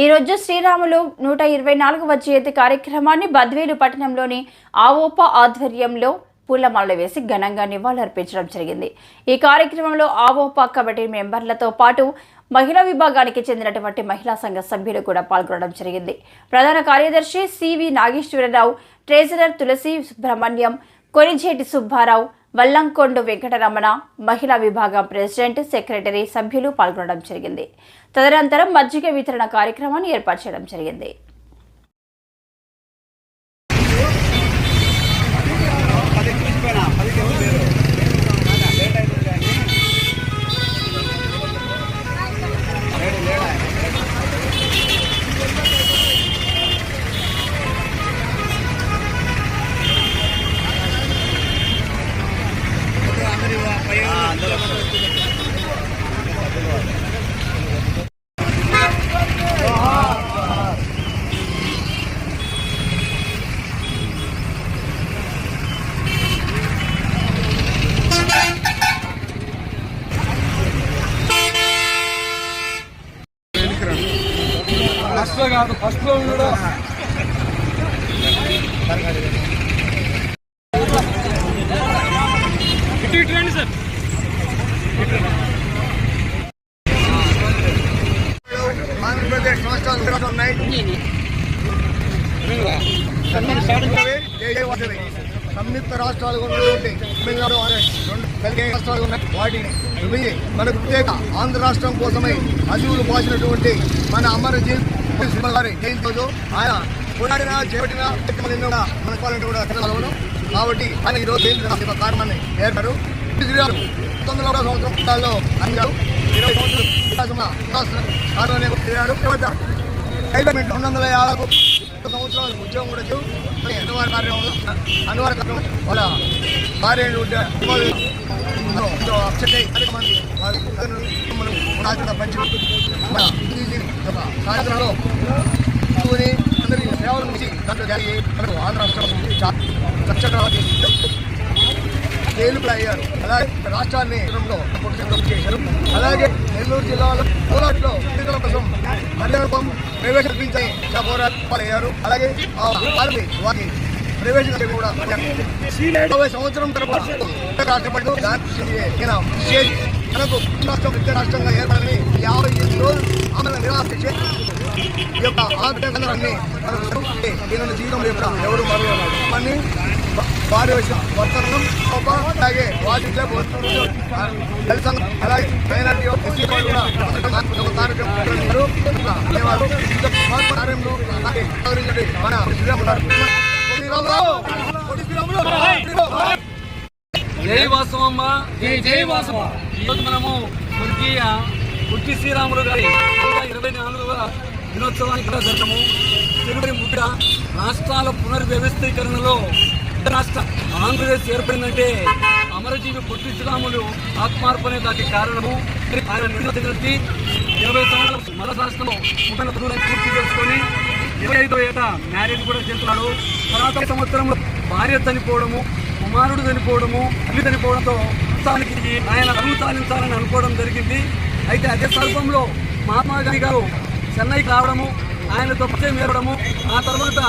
ఈ రోజు శ్రీరాములు 124వ జయంతి కార్యక్రమాన్ని బద్వేలు పట్టణంలోని ఆవోప ఆధ్వర్యంలో పూలమాలలు వేసి ఘనంగా నివాళులర్పించడం జరిగింది. ఈ కార్యక్రమంలో ఆవోప కమిటీ మెంబర్లతో పాటు మహిళా విభాగానికి చెందినటువంటి మహిళా సంఘ సభ్యులు కూడా పాల్గొనడం జరిగింది. ప్రధాన కార్యదర్శి సివి నాగేశ్వరరావు, ట్రెజరర్ తులసి సుబ్రహ్మణ్యం, కొనిజేటి సుబ్బారావు, వల్లంకొండ వెంకటరమణ, మహిళా విభాగం ప్రెసిడెంట్, సెక్రటరీ, సభ్యులు పాల్గొనడం జరిగింది. తదనంతరం మజ్జిగ వితరణ కార్యక్రమాన్ని ఏర్పాటు చేయడం జరిగింది. ఫస్ట్ లో కూడా రండి సార్. ఆంధ్రప్రదేశ్ రాష్ట్రాలు ఉన్నాయి. సంయుక్త రాష్ట్రాలు ఉన్నటువంటి తమిళనాడు, రాష్ట్రాలు ఉన్నాయి. వాటిని మనకు ప్రత్యేక ఆంధ్ర రాష్ట్రం కోసమై అజీవులు పోసినటువంటి మన అమరజీత్ గారి జయంతి రోజు ఆయన పోరాడిన చేపట్టిన మనకు కూడా తెలవను. కాబట్టి ఆయన ఈరోజు జయంతి కార్యక్రమాన్ని ఏర్పారు. 19వ సంవత్సరాల్లో అంగారు 20 సంవత్సరాలు 250 సంవత్సరాలు ఉద్యోగం కూడా అనివార్య కార్యక్రమంలో వాళ్ళ భార్య సాయంత్రంలో అందరికీ సేవలు నుంచి ఆంధ్ర రాష్ట్రం జైలు అయ్యారు. అలాగే రాష్ట్రాన్ని చేశారు. అలాగే నెల్లూరు జిల్లాలో పోరాట్లో ఎన్నికల కోసం మర్యాదం ప్రవేశించే పోరాటాలు. అలాగే వారికి ప్రవేశించే కూడా 20 సంవత్సరం తర్వాత కష్టపడుతూ మనకు రాష్ట్రం విద్యా రాష్ట్రంగా ఏర్పడాలని 55 రోజులు ఆమెను నిరాశ చేసి ఈ యొక్క ఆందోళనని దీని జీవితంలో యొక్క ఎవరు మరొకని భార్య వర్తనం అలాగే వాటిలో అలాగే మైనార్టీ జై వాసవమ్మ, జై వాసవ. ఈరోజు మనము స్వర్గీయ పొట్టి శ్రీరాములు గారి 124వ దినోత్సవానికి జరగము. తెలుగు ముద్ర రాష్ట్రాల పునర్వ్యవస్థీకరణలో రాష్ట్ర ఆంధ్రప్రదేశ్ ఏర్పడిందంటే అమరజీవి పొట్టి శ్రీరాములు ఆత్మార్పణే దానికి కారణము. ఆయన 20 సంవత్సరాలు మన రాష్ట్రంలో పూర్తి చేసుకొని 25వ ఏట మ్యారేజ్ కూడా చేస్తున్నాడు. తర్వాత సంవత్సరంలో భార్య చనిపోవడము, కుమారుడు చనిపోవడము, తల్లి చనిపోవడంతో ఉత్సాహానికి ఆయన అరువు సాధించాలని అనుకోవడం జరిగింది. అయితే అదే సందర్భంలో మహాత్మా గాంధీ గారు చెన్నైకి రావడము, ఆయనతో పరిచయం ఏర్పడము, ఆ తర్వాత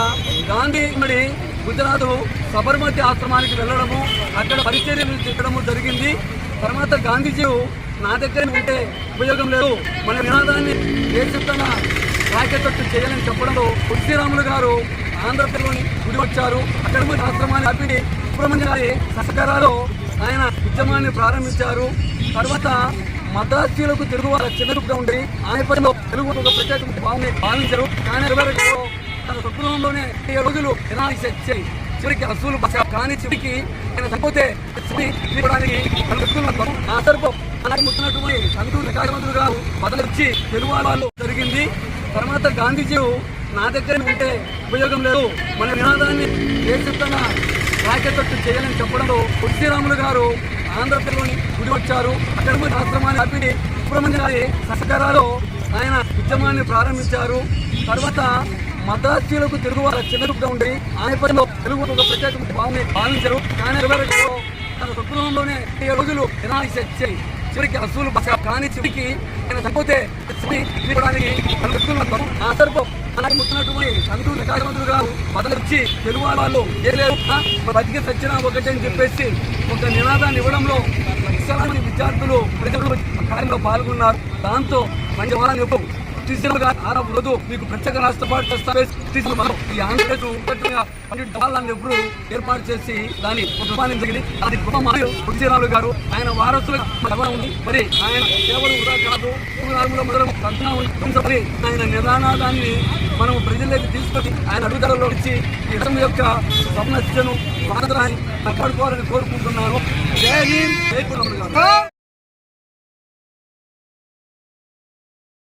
గాంధీ గుజరాత్ సబర్మతి ఆశ్రమానికి వెళ్ళడము, అక్కడ పరిచర్యలు చేయడము జరిగింది. తర్వాత గాంధీజీ నా దగ్గర ఉంటే ఉపయోగం లేదు, మన నినాదాన్ని దేశంగా రాకెత్తట్టు చేయాలని చెప్పడంలో పొట్టి శ్రీరాములు గారు ఆంధ్రప్రదేశ్లోని గుడి వచ్చారు. అక్కడ ఆశ్రమాన్ని ఆపి సుబ్రహ్మణ్య గారి సహకారాలు ఆయన ఉద్యమాన్ని ప్రారంభించారు. తర్వాత మద్రాసీలకు తెలుగు వారు చిన్నగా ఉండి ఆయపడిలో తెలుగు ఒక ప్రత్యేక భావించారు. కానీ తన స్వగృహంలోనే 7 రోజులు నిరాశించాయి. చివరికి అసూలు కానీ చివరికి ఆయన చనిపోతే ఆ సందర్భం అలాగే ముట్టినటువంటి సంతూరు కార్యమంత్రులు గారు బదులిచ్చి తెలుగు వాళ్ళు జరిగింది. తర్వాత గాంధీజీ నా దగ్గర ఉంటే ఉపయోగం లేదు, మన నినాదాన్ని దేశంగా రాకెత్తట్టు చేయాలని చెప్పడంలో పొట్టి శ్రీరాములు గారు ఆంధ్రప్రదేశ్లోని గుడి వచ్చారు. అక్కడ ఆశ్రమాన్ని ఆపి సుబ్రహ్మణ్య గారి సహకారాలు ఆయన ఉద్యమాన్ని ప్రారంభించారు. తర్వాత మద్రాసీలకు తెలుగు వారు చిన్నగా ఉండి ఆయపడిలో తెలుగు ఒక ప్రత్యేక భావించారు. కానీ తన స్వగృహంలోనే 7 రోజులు నిరాశించాయి. చివరికి అసూలు కానీ చివరికి ఆయన చనిపోతే ఆ సర్పం అలాగే ముట్టినటువంటి చంద్రుడు కార్యమంత్రులు గారు బదలిచ్చి తెలుగు వాళ్ళు ఏలేదు బతికి సచ్చినా ఒకటి అని చెప్పేసి ఒక నినాదాన్ని ఇవ్వడంలో లక్షలాది విద్యార్థులు ప్రజలు కార్యంలో పాల్గొన్నారు. దాంతో మంచి వాళ్ళని రోజు మీకు ప్రత్యేక రాష్ట్ర పార్టీ ఈ ఆంధ్రప్రదేశ్ ఎప్పుడు ఏర్పాటు చేసి దాన్ని జరిగింది. అది శ్రీరాములు గారు ఆయన వారసులుగా ఉంది. మరి ఆయన కేవలం వృధా కాదు, ఆయన నిదానాదాన్ని మనం ప్రజల్లోకి తీసుకొని ఆయన అడుగుదలలో ఇచ్చి ఈ యొక్క సమస్యను కాపాడుకోవాలని కోరుకుంటున్నాను. జై హింద్, జై శ్రీరాములు గారు.